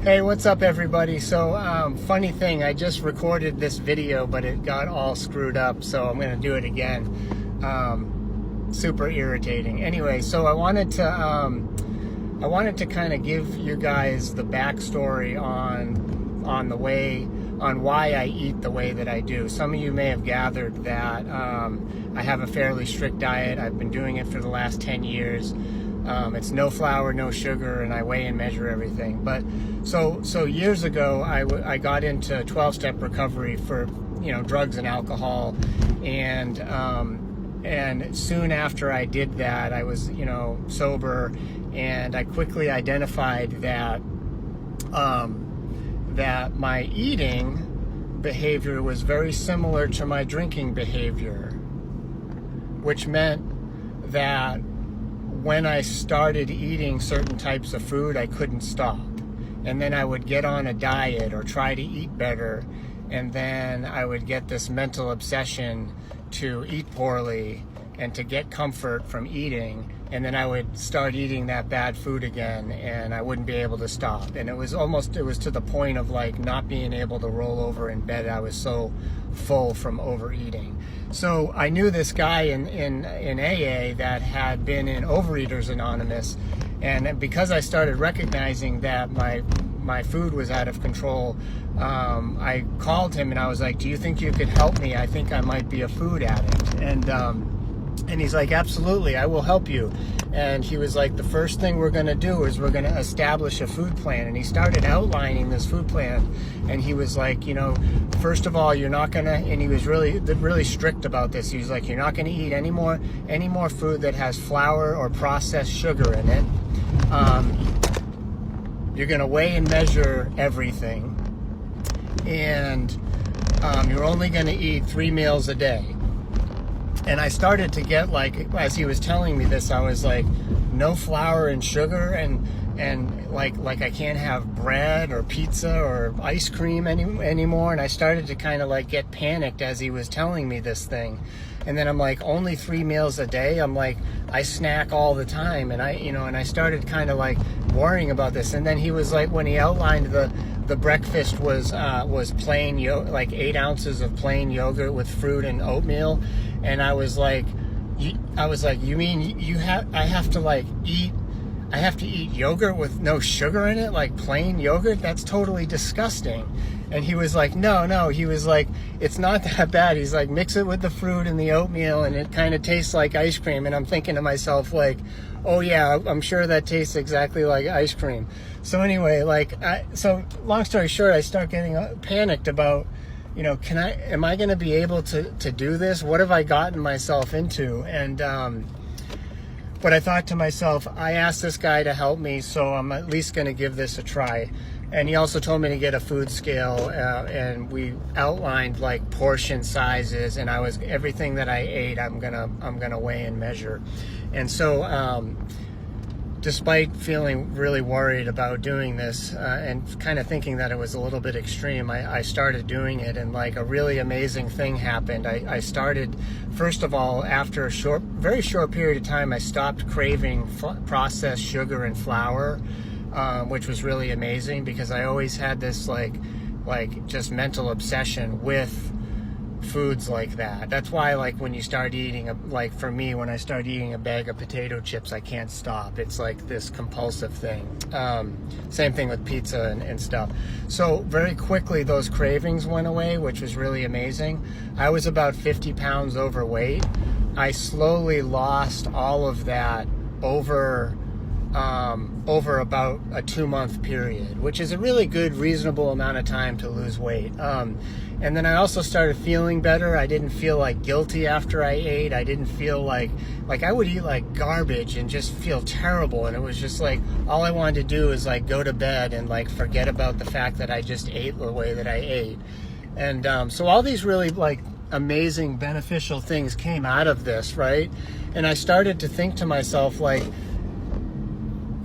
Hey, what's up everybody? So funny thing, I just recorded this video but it got all screwed up, so I'm gonna do it again. Super irritating. Anyway, so I wanted to kind of give you guys the backstory on why I eat the way that I do. Some of you may have gathered that I have a fairly strict diet. I've been doing it for the last 10 years. It's no flour, no sugar, and I weigh and measure everything. But so years ago, I got into 12-step recovery for drugs and alcohol, and soon after I did that, I was sober, and I quickly identified that that my eating behavior was very similar to my drinking behavior, which meant that when I started eating certain types of food, I couldn't stop. And then I would get on a diet or try to eat better, and then I would get this mental obsession to eat poorly and to get comfort from eating, and then I would start eating that bad food again, and I wouldn't be able to stop. And it was to the point of like not being able to roll over in bed. I was so full from overeating. So I knew this guy in AA that had been in Overeaters Anonymous, and because I started recognizing that my food was out of control, I called him and I was like, "Do you think you could help me? I think I might be a food addict." And he's like, "Absolutely, I will help you." And he was like, "The first thing we're going to do is we're going to establish a food plan." And he started outlining this food plan. And he was like, first of all, you're not going to, and he was really strict about this. He was like, "You're not going to eat any more food that has flour or processed sugar in it. You're going to weigh and measure everything. And you're only going to eat 3 meals a day." And I started to get like, as he was telling me this, I was like, no flour and sugar, and like I can't have bread or pizza or ice cream anymore. And I started to kind of like get panicked as he was telling me this thing. And then I'm like, only 3 meals a day? I'm like, I snack all the time. And I started kind of like worrying about this. And then he was like, when he outlined the breakfast was plain like 8 ounces of plain yogurt with fruit and oatmeal. And I was like, you mean I have to eat yogurt with no sugar in it, like plain yogurt? That's totally disgusting. And he was like, no, he was like, it's not that bad. He's like, mix it with the fruit and the oatmeal and it kind of tastes like ice cream. And I'm thinking to myself like, oh yeah, I'm sure that tastes exactly like ice cream. So anyway, so long story short, I start getting panicked about, am I going to be able to do this? What have I gotten myself into? And but I thought to myself, I asked this guy to help me, so I'm at least going to give this a try. And he also told me to get a food scale, and we outlined like portion sizes, and everything that I ate, I'm gonna weigh and measure. And so despite feeling really worried about doing this and kind of thinking that it was a little bit extreme, I started doing it, and like a really amazing thing happened. I started, first of all, after a very short period of time, I stopped craving processed sugar and flour, which was really amazing because I always had this like just mental obsession with foods like that. That's why like when you start eating, like for me, when I start eating a bag of potato chips, I can't stop. It's like this compulsive thing. Same thing with pizza and stuff. So very quickly those cravings went away, which was really amazing. I was about 50 pounds overweight. I slowly lost all of that over about a 2-month period, which is a really good, reasonable amount of time to lose weight. And then I also started feeling better. I didn't feel like guilty after I ate. I didn't feel like I would eat like garbage and just feel terrible. And it was just like, all I wanted to do is like go to bed and like forget about the fact that I just ate the way that I ate. And so all these really like amazing, beneficial things came out of this, right? And I started to think to myself like,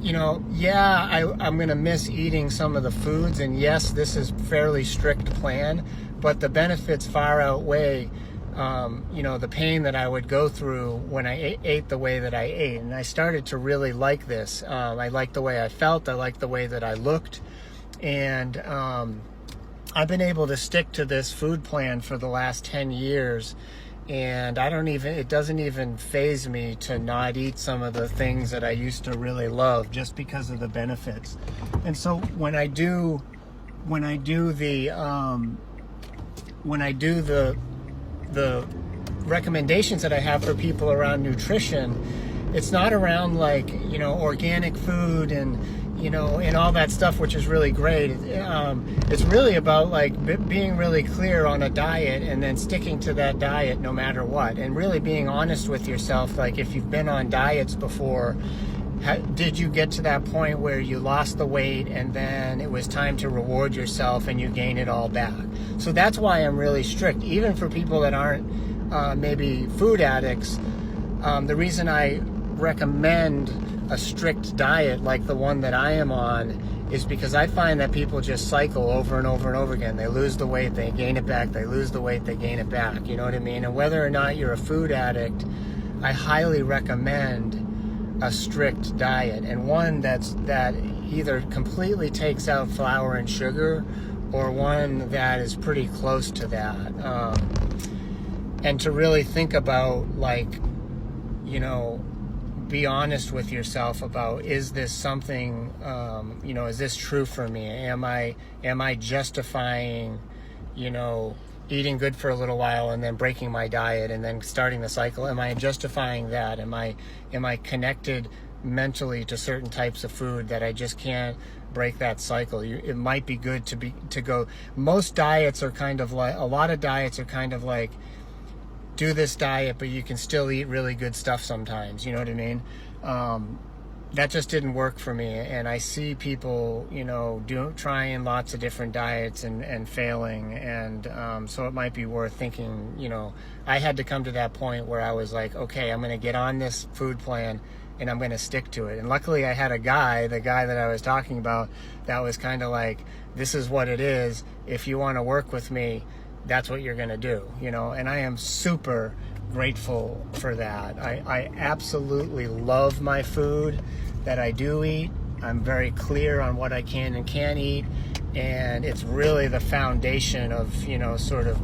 I'm going to miss eating some of the foods, and yes, this is fairly strict plan, but the benefits far outweigh, the pain that I would go through when I ate the way that I ate. And I started to really like this. I liked the way I felt. I liked the way that I looked. And I've been able to stick to this food plan for the last 10 years. And it doesn't even faze me to not eat some of the things that I used to really love just because of the benefits. And so when I do the recommendations that I have for people around nutrition, it's not around like, organic food and and all that stuff, which is really great. It's really about like being really clear on a diet and then sticking to that diet no matter what, and really being honest with yourself. Like if you've been on diets before, did you get to that point where you lost the weight and then it was time to reward yourself and you gain it all back? So that's why I'm really strict, even for people that aren't maybe food addicts. The reason I recommend a strict diet like the one that I am on is because I find that people just cycle over and over and over again. They lose the weight, they gain it back, they lose the weight, they gain it back. You know what I mean? And whether or not you're a food addict, I highly recommend a strict diet, and one that either completely takes out flour and sugar, or one that is pretty close to that. And to really think about, like, be honest with yourself about, is this something, is this true for me? Am I justifying, eating good for a little while and then breaking my diet and then starting the cycle? Am I justifying that? Am I connected mentally to certain types of food that I just can't break that cycle? It might be good to go. Most diets are kind of like, a lot of diets are kind of like, do this diet, but you can still eat really good stuff sometimes. You know what I mean? That just didn't work for me. And I see people, trying lots of different diets and failing. And so it might be worth thinking, I had to come to that point where I was like, okay, I'm going to get on this food plan and I'm going to stick to it. And luckily I had the guy that I was talking about, that was kind of like, this is what it is. If you want to work with me, that's what you're going to do, and I am super grateful for that. I absolutely love my food that I do eat. I'm very clear on what I can and can't eat, and it's really the foundation of, sort of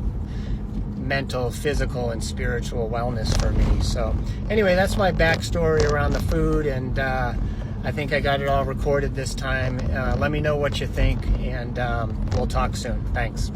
mental, physical, and spiritual wellness for me. So anyway, that's my backstory around the food, and I think I got it all recorded this time. Let me know what you think, and we'll talk soon. Thanks.